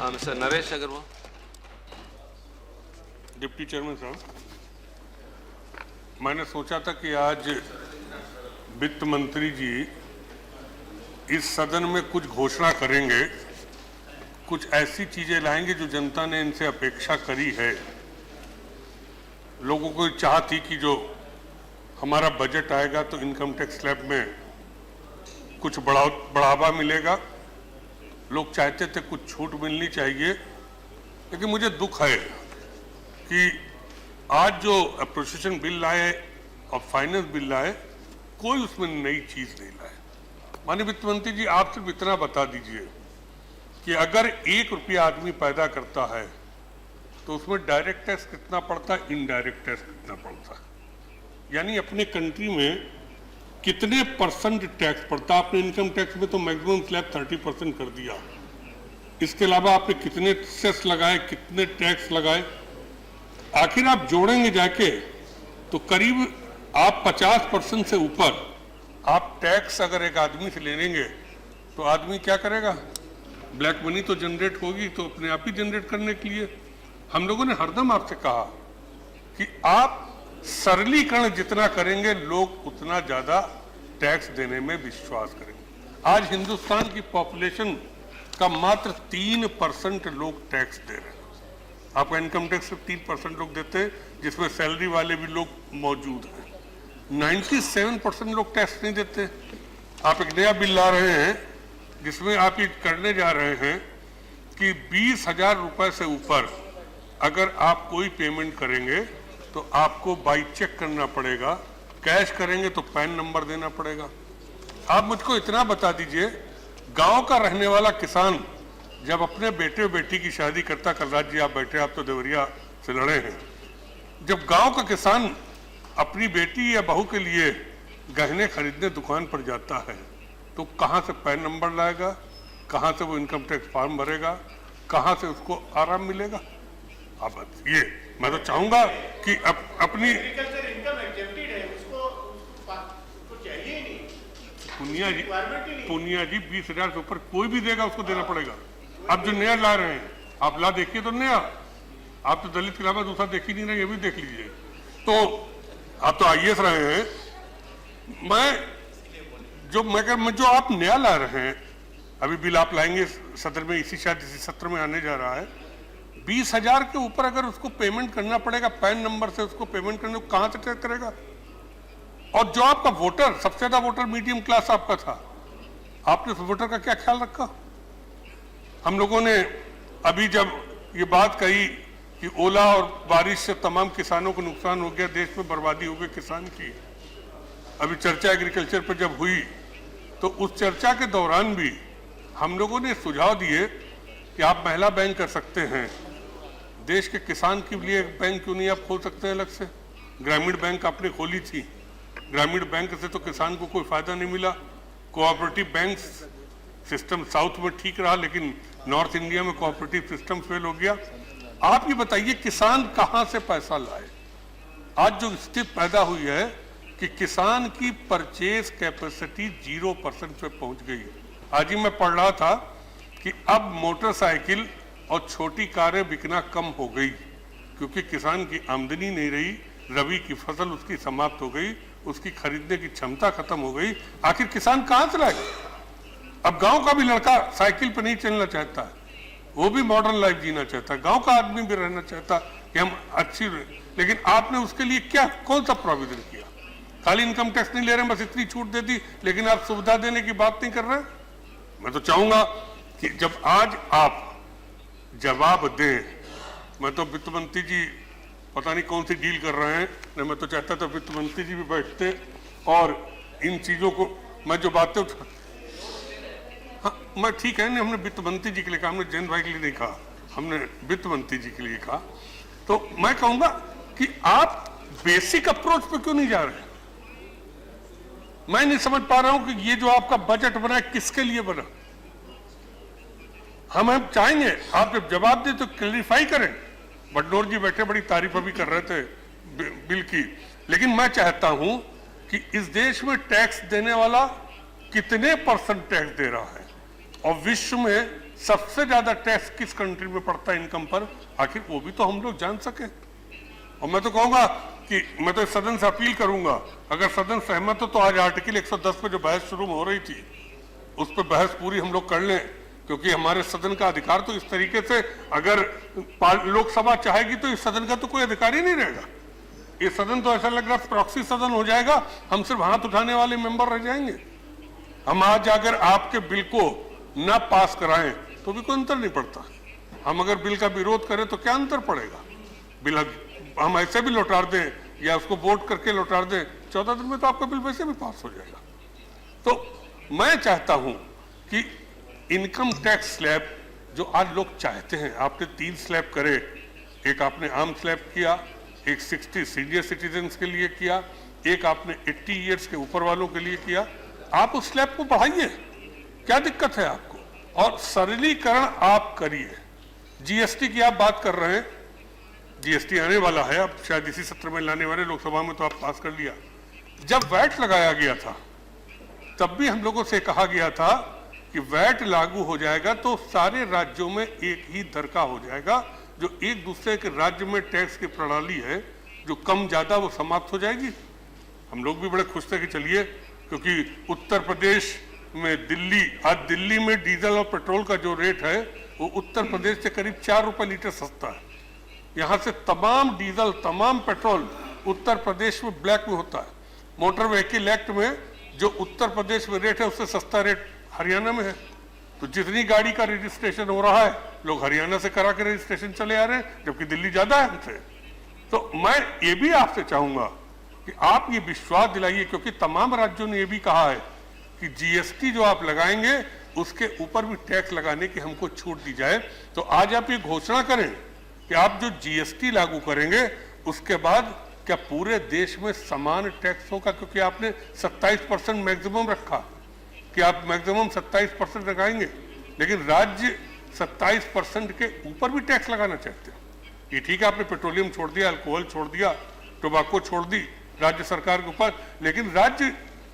Mister Naresh Agrawal. Deputy chairman साहब, मैंने सोचा था कि आज वित्त मंत्री जी इस सदन में कुछ घोषणा करेंगे, कुछ ऐसी चीजें लाएंगे जो जनता ने इनसे अपेक्षा करी है। लोगों को चाह थी कि जो हमारा बजट आएगा तो इनकम टैक्स स्लैब में कुछ बढ़ावा मिलेगा। लोग चाहते थे कुछ छूट मिलनी चाहिए, लेकिन मुझे दुख है कि आज जो एप्रोप्रिएशन बिल लाए और फाइनेंस बिल लाए, कोई उसमें नई चीज नहीं लाए। माननीय वित्त मंत्री जी, आप सिर्फ इतना बता दीजिए कि अगर 1 रुपया आदमी पैदा करता है तो उसमें डायरेक्ट टैक्स कितना पड़ता है, इनडायरेक्ट टैक्स कितना पड़ता है, यानी अपने कंट्री में कितने परसेंट टैक्स पड़ता है। आपने इनकम टैक्स में तो मैक्सिमम स्लैब 30% कर दिया। इसके अलावा आपने कितने सेस लगाए, कितने टैक्स लगाए, आखिर आप जोड़ेंगे जाके तो करीब आप 50% से ऊपर आप टैक्स अगर एक आदमी से ले लेंगे तो आदमी क्या करेगा? ब्लैक मनी तो जनरेट होगी, तो अपने आप ही जनरेट करने के लिए हम लोगों ने हरदम आपसे कहा कि आप सरलीकरण जितना करेंगे लोग उतना ज्यादा टैक्स देने में विश्वास करेंगे। आज हिंदुस्तान की पॉपुलेशन का मात्र 3% लोग टैक्स दे रहे हैं। आपका इनकम टैक्स सिर्फ 3% लोग देते हैं, जिसमें सैलरी वाले भी लोग मौजूद हैं। 97% लोग टैक्स नहीं देते। आप एक नया बिल ला रहे हैं जिसमें आप ये करने जा रहे हैं कि 20,000 रुपए से ऊपर अगर आप कोई पेमेंट करेंगे तो आपको बाई चेक करना पड़ेगा, कैश करेंगे तो पैन नंबर देना पड़ेगा। आप मुझको इतना बता दीजिए, गांव का रहने वाला किसान जब अपने बेटे बेटी की शादी करता, कलराज जी आप बैठे, आप तो देवरिया से लड़े हैं, जब गांव का किसान अपनी बेटी या बहू के लिए गहने खरीदने दुकान पर जाता है तो कहां से पैन नंबर लाएगा, कहां से वो इनकम टैक्स फॉर्म भरेगा, कहां से उसको आराम मिलेगा? आप बताइए। मैं तो चाहूंगा कि अपनी पुनिया जी 20,000 से ऊपर कोई भी देगा उसको देना पड़ेगा। आप जो नया ला रहे हैं, आप ला देखिए तो नया, आप तो दलित के अलावा दूसरा देख ही नहीं रहे, ये भी देख लीजिए। तो आप तो IAS रहे हैं, जो आप नया ला रहे हैं, अभी बिल आप लाएंगे सदन में, इसी सत्र में आने जा रहा है, 20,000 के ऊपर अगर उसको पेमेंट करना पड़ेगा पैन नंबर से, उसको पेमेंट करने को कहां से ट्रैक करेगा? और जो आपका वोटर, सबसे ज्यादा वोटर मीडियम क्लास आपका था, आपने उस वोटर का क्या ख्याल रखा? हम लोगों ने अभी जब ये बात कही कि ओला और बारिश से तमाम किसानों को नुकसान हो गया, देश में बर्बादी हो गई किसान की, अभी चर्चा एग्रीकल्चर पर जब हुई तो उस चर्चा के दौरान भी हम लोगों ने सुझाव दिए कि आप महिला बैंक कर सकते हैं, देश के किसान के लिए एक बैंक क्यों नहीं आप खोल सकते हैं अलग से? ग्रामीण बैंक आपने खोली थी, ग्रामीण बैंक से तो किसान को कोई फायदा नहीं मिला। कोऑपरेटिव बैंक सिस्टम साउथ में ठीक रहा, लेकिन नॉर्थ इंडिया में कोऑपरेटिव सिस्टम फेल हो गया। आप ये बताइए किसान कहां से पैसा लाए? आज जो स्थिति पैदा हुई है कि किसान की परचेज कैपेसिटी 0% पे पहुंच गई है। आज ही मैं पढ़ रहा था कि अब मोटरसाइकिल और छोटी कारें बिकना कम हो गई क्योंकि किसान की आमदनी नहीं रही, रबी की फसल उसकी समाप्त हो गई, उसकी खरीदने की क्षमता खत्म हो गई। आखिर किसान कहां से लाएगा? अब गांव का भी लड़का साइकिल पर नहीं चलना चाहता है, वो भी मॉडर्न लाइफ जीना चाहता है, गांव का आदमी भी रहना चाहता कि हम अच्छी, लेकिन आपने उसके लिए क्या, कौन सा प्रोविजन किया? खाली इनकम टैक्स नहीं ले रहे हैं, बस इतनी छूट दे दी, लेकिन आप सुविधा देने की बात नहीं कर रहे। मैं तो चाहूंगा कि जब आज आप जवाब दें, मैं तो वित्त मंत्री जी पता नहीं कौन सी डील कर रहे हैं, नहीं मैं तो चाहता था वित्त मंत्री जी भी बैठते और इन चीजों को, मैं जो बातें हाँ मैं ठीक है, नहीं हमने वित्त मंत्री जी के लिए कहा, हमने जयंत भाई के लिए नहीं कहा, हमने वित्त मंत्री जी के लिए कहा। तो मैं कहूंगा कि आप बेसिक अप्रोच पे क्यों नहीं जा रहे? मैं नहीं समझ पा रहा हूं कि ये जो आपका बजट बना है किसके लिए बना। हम चाहेंगे आप जब जवाब दें तो क्लैरिफाई करें। बटनोर जी बैठे बड़ी तारीफ अभी कर रहे थे बिल की, लेकिन मैं चाहता हूं कि इस देश में टैक्स देने वाला कितने % टैक्स दे रहा है और विश्व में सबसे ज्यादा टैक्स किस कंट्री में पड़ता है इनकम पर, आखिर वो भी तो हम लोग जान सके। और मैं तो कहूंगा कि मैं तो सदन से अपील करूंगा, अगर सदन सहमत हो तो आज आर्टिकल 110 पे जो बहस शुरू हो रही थी उस पर बहस पूरी हम लोग कर लें, क्योंकि हमारे सदन का अधिकार तो इस तरीके से, अगर लोकसभा चाहेगी तो इस सदन का तो कोई अधिकार ही नहीं रहेगा। ये सदन तो ऐसा लग रहा है प्रॉक्सी सदन हो जाएगा, हम सिर्फ हाथ उठाने वाले मेंबर रह जाएंगे। हम आज अगर आपके बिल को ना पास कराएं तो भी कोई अंतर नहीं पड़ता, हम अगर बिल का विरोध करें तो क्या अंतर पड़ेगा। बिल हम ऐसे भी लौटा दें या उसको वोट करके लौटा दें, 14 दिन में तो आपका बिल वैसे भी पास हो जाएगा। तो मैं चाहता हूं कि इनकम टैक्स स्लैब जो आज लोग चाहते हैं, आपने 3 स्लैब करे, एक आपने आम स्लैब किया, एक 60 सीनियर सिटीजन्स के लिए किया, एक आपने 80 ईयर्स के ऊपर वालों के लिए किया। आप उस स्लैब को बढ़ाइए, क्या दिक्कत है आपको, और सरलीकरण आप करिए। जीएसटी की आप बात कर रहे हैं, जीएसटी आने वाला है, अब शायद इसी सत्र में लाने वाले, लोकसभा में तो आप पास कर लिया। जब वैट लगाया गया था तब भी हम लोगों से कहा गया था कि वैट लागू हो जाएगा तो सारे राज्यों में एक ही दर का हो जाएगा, जो एक दूसरे के राज्य में टैक्स की प्रणाली है जो कम ज्यादा वो समाप्त हो जाएगी। हम लोग भी बड़े खुश थे कि चलिए, क्योंकि उत्तर प्रदेश में आज दिल्ली में डीजल और पेट्रोल का जो रेट है वो उत्तर प्रदेश से करीब 4 रुपए लीटर सस्ता है। यहाँ से तमाम डीजल तमाम पेट्रोल उत्तर प्रदेश में ब्लैक में होता है। मोटर व्हीकल एक्ट में जो उत्तर प्रदेश में रेट है उससे सस्ता रेट हरियाणा में है। तो जितनी गाड़ी का रजिस्ट्रेशन हो रहा है लोग हरियाणा से करा के रजिस्ट्रेशन चले आ रहे हैं, जबकि दिल्ली ज्यादा है हमसे। तो मैं ये भी आपसे चाहूंगा कि आप ये विश्वास दिलाइए, क्योंकि तमाम राज्यों ने ये भी कहा है कि जीएसटी जो आप लगाएंगे उसके ऊपर भी टैक्स लगाने की हमको छूट दी जाए। तो आज आप ये घोषणा करें कि आप जो जीएसटी लागू करेंगे उसके बाद क्या पूरे देश में समान टैक्स होगा, क्योंकि आपने 27% मैक्सिमम रखा कि आप मैक्सिमम 27% लगाएंगे, लेकिन राज्य 27% के ऊपर भी टैक्स लगाना चाहते हैं। ये ठीक है, आपने पेट्रोलियम छोड़ दिया, अल्कोहल छोड़ दिया, टोबैको छोड़ दी राज्य सरकार के ऊपर, लेकिन राज्य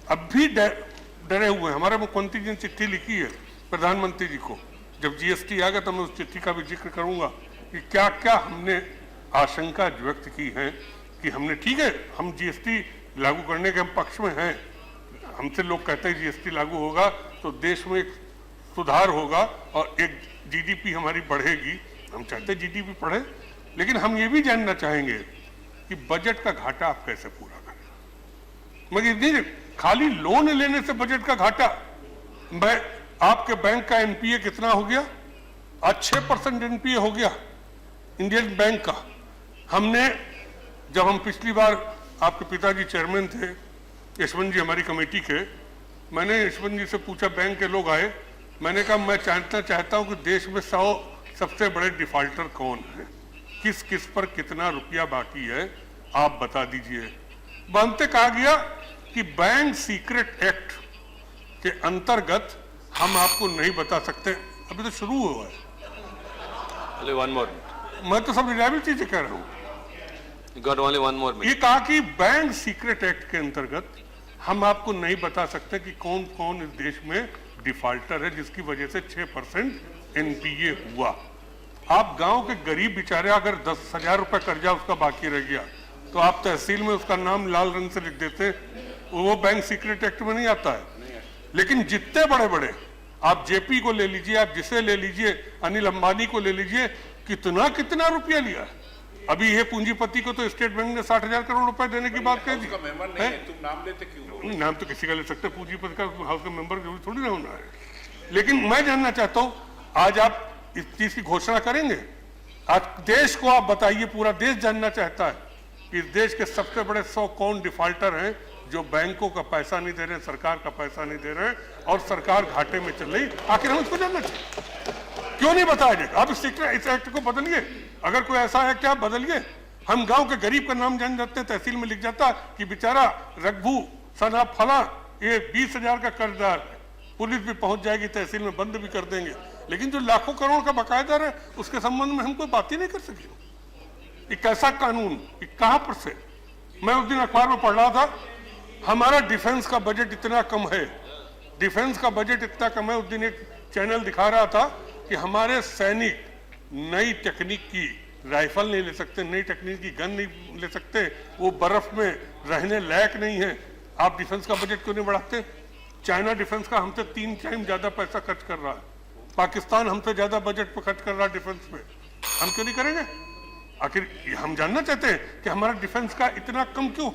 अब भी डरे हुए हैं। हमारे मुख्यमंत्री जी ने चिट्ठी लिखी है प्रधानमंत्री जी को, जब जीएसटी आ गया तो मैं उस चिट्ठी का भी जिक्र करूंगा कि क्या क्या हमने आशंका व्यक्त की है कि हमने, ठीक है हम जीएसटी लागू करने के हम पक्ष में हैं, हमसे लोग कहते हैं जीएसटी लागू होगा तो देश में एक सुधार होगा और एक जीडीपी हमारी बढ़ेगी, हम चाहते हैं जीडीपी बढ़े, लेकिन हम ये भी जानना चाहेंगे कि बजट का घाटा आप कैसे पूरा करें। मगर नहीं, खाली लोन लेने से बजट का घाटा, मैं आपके बैंक का एनपीए कितना हो गया, 6% एनपीए हो गया इंडियन बैंक का। हमने जब हम पिछली बार, आपके पिताजी चेयरमैन थे, यशवंत जी हमारी कमेटी के, मैंने यशवंत जी से पूछा, बैंक के लोग आए, मैंने कहा मैं जानना चाहता हूं कि देश में 100 सबसे बड़े डिफॉल्टर कौन है, किस किस पर कितना रुपया बाकी है, आप बता दीजिए। बनते कहा गया कि बैंक सीक्रेट एक्ट के अंतर्गत हम आपको नहीं बता सकते, अभी तो शुरू हुआ है। मैं तो सब रिलायबल चीजें कह रहा हूं। ये कहा कि बैंक सीक्रेट एक्ट के अंतर्गत हम आपको नहीं बता सकते कि कौन कौन इस देश में डिफॉल्टर है जिसकी वजह से 6% एनपीए हुआ। आप गांव के गरीब बेचारे अगर 10,000 रुपए कर्जा उसका बाकी रह गया तो आप तहसील में उसका नाम लाल रंग से लिख देते, वो बैंक सीक्रेट एक्ट में नहीं आता है। लेकिन जितने बड़े बड़े, आप जेपी को ले लीजिए, आप जिसे ले लीजिए, अनिल अंबानी को ले लीजिए, कितना कितना रुपया लिया है। अभी ये पूंजीपति को तो स्टेट बैंक ने 60,000 करोड़ रुपए देने की बात कह दी। तुम नाम लेते क्यों? नाम तो किसी का ले सकते, पूंजीपति का हाउस का मेंबर जरूरी थोड़ी ना होना है। लेकिन मैं जानना चाहता हूं, आज आप इस चीज की घोषणा करेंगे? आज देश को आप बताइए, पूरा देश जानना चाहता है कि इस देश के सबसे बड़े 100 कौन डिफॉल्टर हैं जो बैंकों का पैसा नहीं दे रहे हैं, सरकार का पैसा नहीं दे रहे हैं और सरकार घाटे में चल रही। आखिर हम इसको जानना चाहिए, क्यों नहीं बताया जाएगा? आप इस एक्ट को बदलिए, अगर कोई ऐसा एक्ट आप बदलिए। हम गांव के गरीब का नाम जान जाते हैं, तहसील में लिख जाता कि बेचारा रघु सना फला ये 20,000 का कर्जदार है, पुलिस भी पहुंच जाएगी, तहसील में बंद भी कर देंगे। लेकिन जो लाखों करोड़ का बकायेदार है उसके संबंध में हम कोई बात ही नहीं कर सके। ये कैसा कानून, ये कहां पर से? मैं उस दिन अखबार में पढ़ रहा था, हमारा डिफेंस का बजट इतना कम है, डिफेंस का बजट इतना कम है। उस दिन एक चैनल दिखा रहा था कि हमारे सैनिक नई टेक्निक की राइफल नहीं ले सकते, नई टेक्निक की गन नहीं ले सकते, वो बर्फ में रहने लायक नहीं है। आप डिफेंस का बजट क्यों नहीं बढ़ाते? चाइना डिफेंस का हमसे 3 टाइम ज्यादा पैसा खर्च कर रहा है, पाकिस्तान हमसे ज्यादा बजट पर खर्च कर रहा है डिफेंस पे, हम क्यों नहीं करेंगे? आखिर हम जानना चाहते हैं कि हमारा डिफेंस का इतना कम क्यों,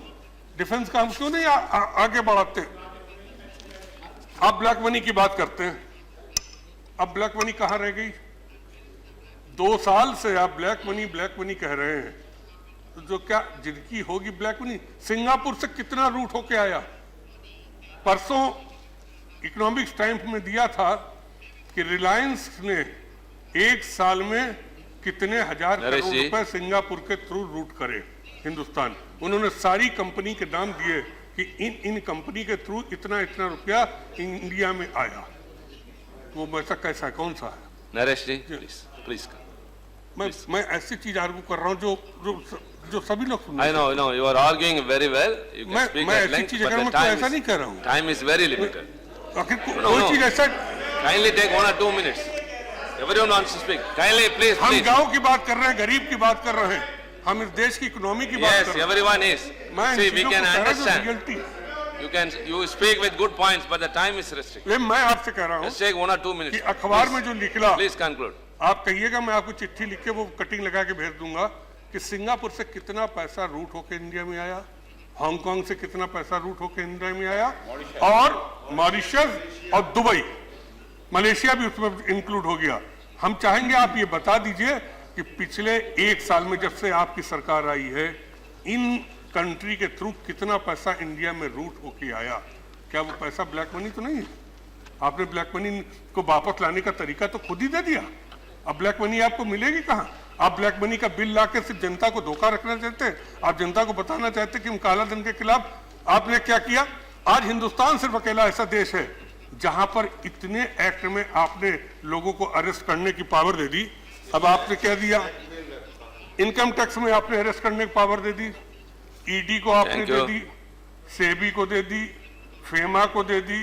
डिफेंस का हम क्यों नहीं आगे बढ़ाते? आप ब्लैक मनी की बात करते हैं, अब ब्लैक मनी कहां रह गई? 2 साल से आप ब्लैक मनी कह रहे हैं, तो जो क्या जिनकी होगी ब्लैक मनी, सिंगापुर से कितना रूट होके आया? परसों इकोनॉमिक्स टाइम्स में दिया था कि रिलायंस ने 1 साल में कितने हजार करोड़ रुपए सिंगापुर के थ्रू रूट करे हिंदुस्तान। उन्होंने सारी कंपनी के नाम दिए कि इन कंपनी के थ्रू इतना इतना रुपया इंडिया में आया। वो वैसा कैसा है, कौन सा है? नरेश जी प्लीज। मैं ऐसी चीज आर्गू कर रहा हूँ जो सभी लोग सुन। I know you are arguing very well. You can speak at length, but the time is very limited. आखिर कोई चीज ऐसा। Kindly take 1 or 2 minutes. Everyone wants to speak. Kindly please. हम गांव की बात कर रहे हैं, गरीब की बात कर रहे हैं, हम इस देश की इकोनॉमी की बात कर रहे हैं। Yes, everyone is. See, we can understand. You speak with good points, but the time is restricted. मैं आपसे कह रहा हूँ Let's take 1 or 2 minutes. कि अखबार में जो निकला, Please conclude. आप कहिएगा, मैं आपको चिट्ठी लिख के वो कटिंग लगा के भेज दूंगा कि सिंगापुर से कितना पैसा रूट होके इंडिया में आया, हांगकांग से कितना पैसा रूट होके इंडिया में आया, और मॉरिशस और दुबई, मलेशिया भी उसमें इंक्लूड हो गया। हम चाहेंगे आप ये बता दीजिए कि पिछले 1 साल में जब से आपकी सरकार आई है, इन कंट्री के थ्रू कितना पैसा इंडिया में रूट होके आया? क्या वो पैसा ब्लैक मनी तो नहीं है? आपने ब्लैक मनी को वापस लाने का तरीका तो खुद ही दे दिया। अब ब्लैक मनी आपको मिलेगी कहाँ? आप ब्लैक मनी का बिल लाके सिर्फ जनता को धोखा रखना चाहते हैं, आप जनता को बताना चाहते हैं कि हम काला धन के खिलाफ। आपने क्या किया? आज हिंदुस्तान सिर्फ अकेला ऐसा देश है जहां पर इतने एक्ट में आपने लोगों को अरेस्ट करने की पावर दे दी। अब आपने क्या दिया? इनकम टैक्स में आपने अरेस्ट करने की पावर दे दी, ईडी को आपने दे दी, सेबी को दे दी, फेमा को दे दी,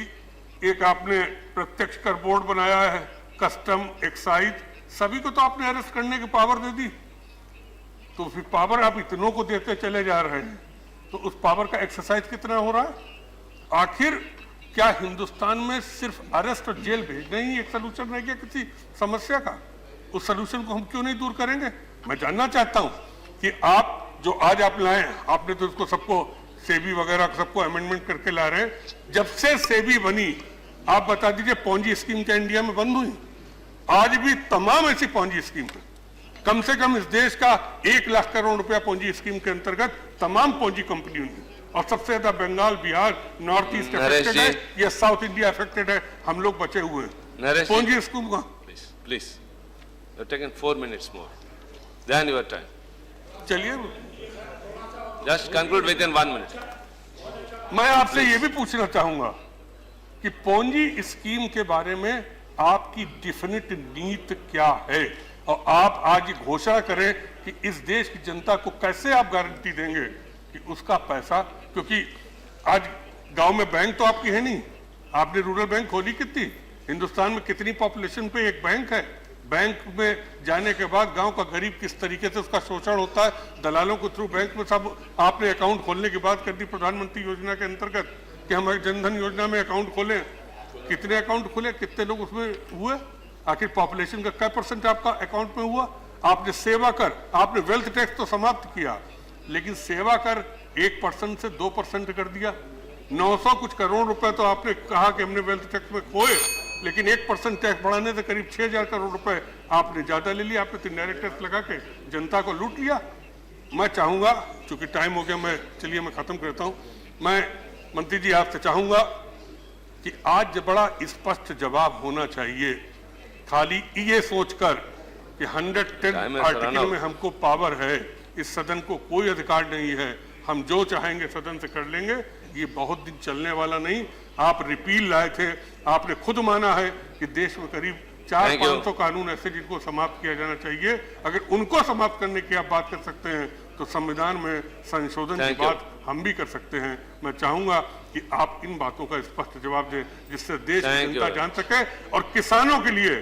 एक आपने प्रत्यक्ष कर बोर्ड बनाया है, कस्टम, एक्साइज, सभी को तो आपने अरेस्ट करने की पावर दे दी। तो फिर पावर आप इतनों को देते चले जा रहे हैं, तो उस पावर का एक्सरसाइज कितना हो रहा है? आखिर क्या हिंदुस्तान में सिर्फ अरेस्ट और जेल भेजना ही एक सोल्यूशन रह गया किसी समस्या का? उस सोल्यूशन को हम क्यों नहीं दूर करेंगे? मैं जानना चाहता हूं कि आप जो आज आप लाए, आपने तो उसको सबको सेबी वगैरह सबको अमेंडमेंट करके ला रहे हैं। जब से सेबी बनी, आप बता दीजिए पॉन्जी स्कीम क्या इंडिया में बंद हुई? आज भी तमाम ऐसी पॉन्जी स्कीम है, कम से कम इस देश का 1 लाख करोड़ रुपया पॉन्जी स्कीम के अंतर्गत तमाम पॉन्जी कंपनियों ने, और सबसे ज्यादा Bengal, Bihar, north east affected है, या साउथ इंडिया अफेक्टेड है, हम लोग बचे हुए हैं। पॉन्जी स्कीम का please you have taken 4 minutes more than your time. चलिए, just conclude with in 1 minute. मैं आपसे ये भी पूछना चाहूंगा कि पॉन्जी स्कीम के बारे में आपकी डिफिनिट नीति क्या है, और आप आज घोषणा करें कि इस देश की जनता को कैसे आप गारंटी देंगे कि उसका पैसा, क्योंकि आज गांव में बैंक तो आपकी है नहीं, आपने रूरल बैंक खोली कितनी? हिंदुस्तान में कितनी पॉपुलेशन पे एक बैंक है? बैंक में जाने के बाद गांव का गरीब किस तरीके से उसका शोषण होता है, दलालों के थ्रू बैंक में सब आपने अकाउंट खोलने की बात कर दी प्रधानमंत्री योजना के अंतर्गत कि हमारे जनधन योजना में अकाउंट खोले। कितने अकाउंट खुले, कितने लोग उसमें हुए? आखिर पॉपुलेशन का क्या % आपका अकाउंट में हुआ? आपने सेवा कर, आपने वेल्थ टैक्स तो समाप्त किया, लेकिन सेवा कर 1% से 2% कर दिया। 900 कुछ करोड़ रुपए तो आपने कहा कि हमने वेल्थ टैक्स में खोए, लेकिन 1% टैक्स बढ़ाने से करीब 6000 करोड़ रुपए आपने ज्यादा ले लिया। आपने इनडायरेक्ट टैक्स लगा के जनता को लूट लिया। मैं चाहूंगा, चूंकि टाइम हो गया, मैं खत्म करता हूं। मैं मंत्री जी आपसे चाहूंगा कि आज बड़ा स्पष्ट जवाब होना चाहिए, खाली ये सोचकर कि 110 आर्टिकल में हमको पावर है, इस सदन को कोई अधिकार नहीं है, हम जो चाहेंगे सदन से कर लेंगे, ये बहुत दिन चलने वाला नहीं। आप रिपील लाए थे, आपने खुद माना है कि देश में करीब 400-500 कानून ऐसे जिनको समाप्त किया जाना चाहिए। अगर उनको समाप्त करने की आप बात कर सकते हैं तो संविधान में संशोधन की बात हम भी कर सकते हैं। मैं चाहूंगा कि आप इन बातों का स्पष्ट जवाब दें जिससे देश की जनता जान सके और किसानों के लिए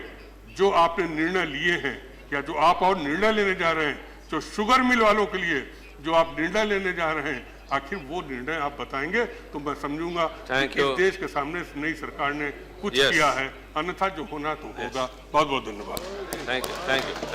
जो आपने निर्णय लिए हैं या जो आप और निर्णय लेने जा रहे हैं, जो शुगर मिल वालों के लिए जो आप निर्णय लेने जा रहे हैं, आखिर वो निर्णय आप बताएंगे तो मैं समझूंगा कि इस देश के सामने इस नई सरकार ने कुछ किया है, अन्यथा जो होना तो होगा। बहुत बहुत धन्यवाद। Thank you.